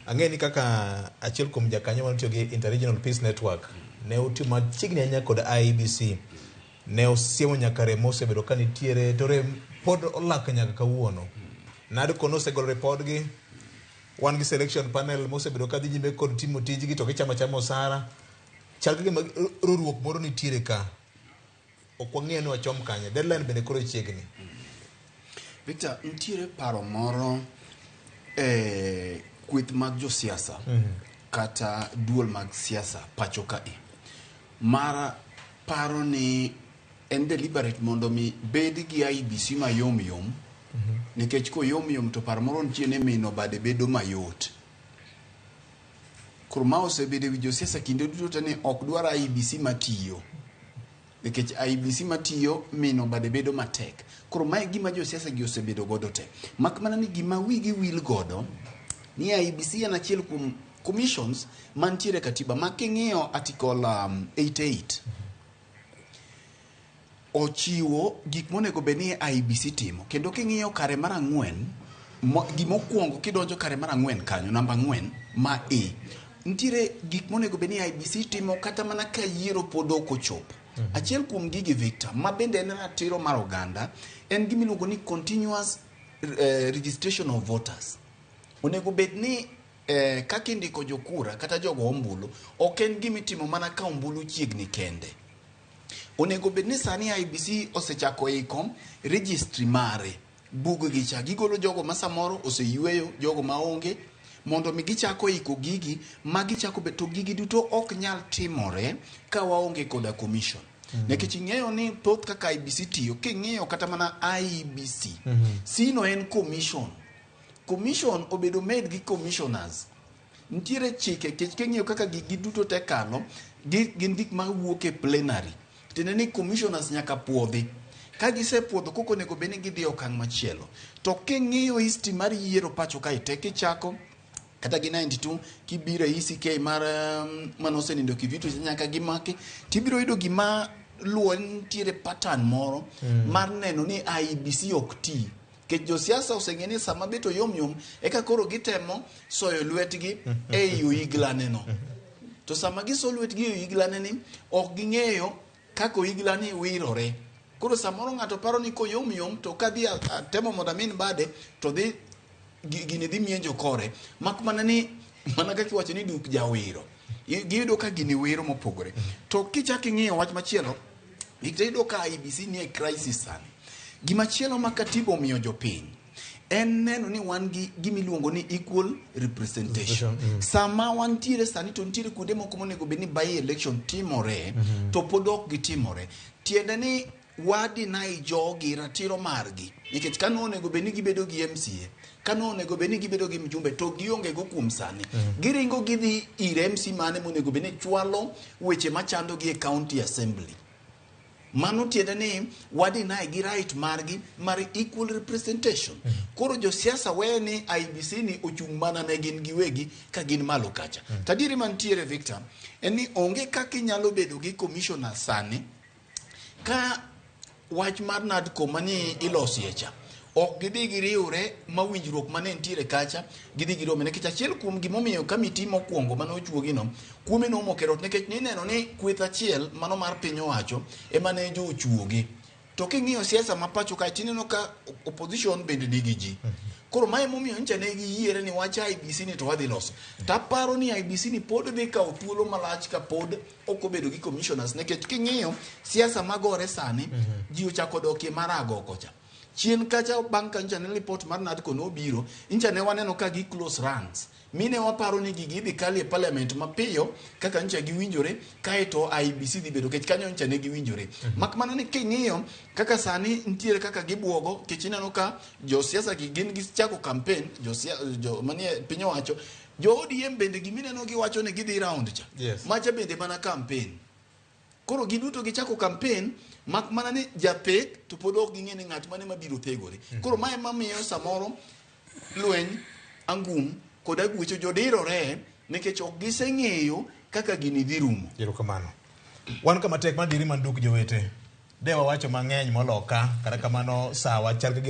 ang'eni kaka achiel kuom jakanyo manitiyo gi Interregional Peace Network ne utimo machiegni ahinya kod IEBC ne osiemo nyaka rem osebedo ka nitiere to rem pod olak nyaka kawuono. Nadi kono osegolo repodgi, wan gi selection panel mosebedo ka dhi nyime kod timo tijgi to gichamo chamo osara. Chal ka gima riwruok moro nitiere ka. Ok wang'eyo ni wachom kanye. Deadline bende koro chiegni. Victor, nitiere paro moro kweth mag josiasa kata duol mag siasa pacho kae. Mara paro ni en deliberate mondo mi bed gi IEBC mayom yom. Nikech ko yom yom to paro moro nitie ni mino bade bedo mayot. Koro ma osebedo wi josiasa kinde duto ni ok dwar IEBC matiyo. Nikech IEBC matiyo mino bade bedo matek. Koro mae gima josiasa gi osebedo godo te. Mak mana ni gima wigi wil godo ni IEBC en achiel kuom commissions mantiere katiba. Making'iyo article 88 ochiwo gik monego bed ni IEBC timo. Kendo king'iyo kare mar 4 gimokuongo kidonjo kare mar 4 kanyo namba 4 ma E nitiere gik monego bed ni IEBC timo kata mana ka yiero pod ok ochopo. Achiel kuom gigi Victor ma bende en ratiro mar oganda en gimiluongo ni continuous registration of voters. Onego bed ni kaka indiko jokura kata jogo ombulu ok en gimitimo mana ka ombulu chiegni kende. Onego bed ni sani IEBC osechako iko registry mare bug gi cha gigolo jogo ma samoro oseyueyo jogo maonge mondo mi gichako iko gigi ma gichako beto gigi duto ok nyal timore ka waonge koda commission. Nekech ing'eyo ni thoth kaka IEBC tiyo king'iyo kata mana IEBC sino en commission. Commission obedo made gi commissioners. Nitiere chike king'iyo kaka gigi duto te kano gin gik ma wuok e plenary. Tene ni commissioners nyaka puodhi. Ka gisepuodho koko nego bed ni gidhi okang' machielo. To king'iyo history mar yiero pacho kae tek ichako kata gi 92 kibiro ECK mar manosenindo Kivitu nyaka gimaki tibiro yudo gima luwo nitiere pattern moro mar neno ni IEBC ok ti. Ke josiasa oseng'eni sama beto yom yom eka koro gitemo soyo lwetgi e yoiglane no. To sama giso lwetgi e yoiglane ni ok ging'eyo kako iglani wirore. Koro samoro ng'ato paro ni ko yom yom to kadhi temo mondo amin bade to dhi gini dhi mienjo kore. Mak mana ni mana kaka wacho ni duk jawiro. Giyudo ka gini wiro mopogore. To kichaki ng'iyo wach machielo giyudo ka IEBC ni e crisis sani. Gimachielo ma katiba omiyo jopiny en neno ni wan gi gimiluongo ni equal representation. Sama wantiere sani to nitiere kuonde moko monego bed ni by election timore to pod ok gitimore. Tiende ni wadi na ijogi ratiro margi. Nikech kano onego bed ni gibedo gi MCA, kano onego bed ni gibedo gi mjumbe to gionge go kuom sani. Giringo gidhi ir MC mane monego bed ni chwalo weche machando gi e county assembly. Mano tiende ni wadi na gi right margi mar equal representation. Koro josiasa we ni IEBC ni ochung' mana ne gin giwegi ka gin malo kacha. Tadiri mantiere Victor en ni onge kaka inyalo bedo gi commissioner sani ka wach mar nadko mani ilosie cha ok gidhi giriwre mawinjruok mane nitiere kacha gidhi girome. Nikech achiel kuom gimomiyo kamiti mokwongo mane ochuogino kuome no mokerot nikech nineno ni kweth achiel mano mar piny owacho ema ne jo ochuogi. To king'iyo siasa ma pacho kae tineno ka opposition bende nigi ji. Koro mae momiyo ncha ne giyiere ni wach IEBC ni to wadhi loso. Taparo ni IEBC ni pod dhi kawo thuolo malach ka pod ok obedo gi commissioners. Nikech king'iyo siasa magore sani ji ochako dokie marago kocha. Chien kacha bang' ka ncha ne report mar nadko nobiro ncha ne waneno ka gi close runs. Mine waparo ni gigi dhi kali e parliament mapiyo kaka ncha giwinjore kaeto IEBC dhi bedo kech kanyo ncha ne giwinjore. Mak mana ni king'iyo kaka sani nitiere kaka gibuogo kech ineno ka josiasa gin gichako campaign jo manie piny owacho jo ODM bende gimineno giwacho ni gidhi round cha. Macha bende mana campaign. Koro giduto gichako campaign mak mana ni japek to pod ok ging'e ni ng'at mane mabiro thegore. Koro mae mamiyo samoro lweny angum kod agwecho jodirore nikech ok giseng'eyo kaka gini dhi rumo. Erokamano. Wan kama tek madiri manduk jowete. Dewa wacho mang'eny moloka kata kamano sawa chal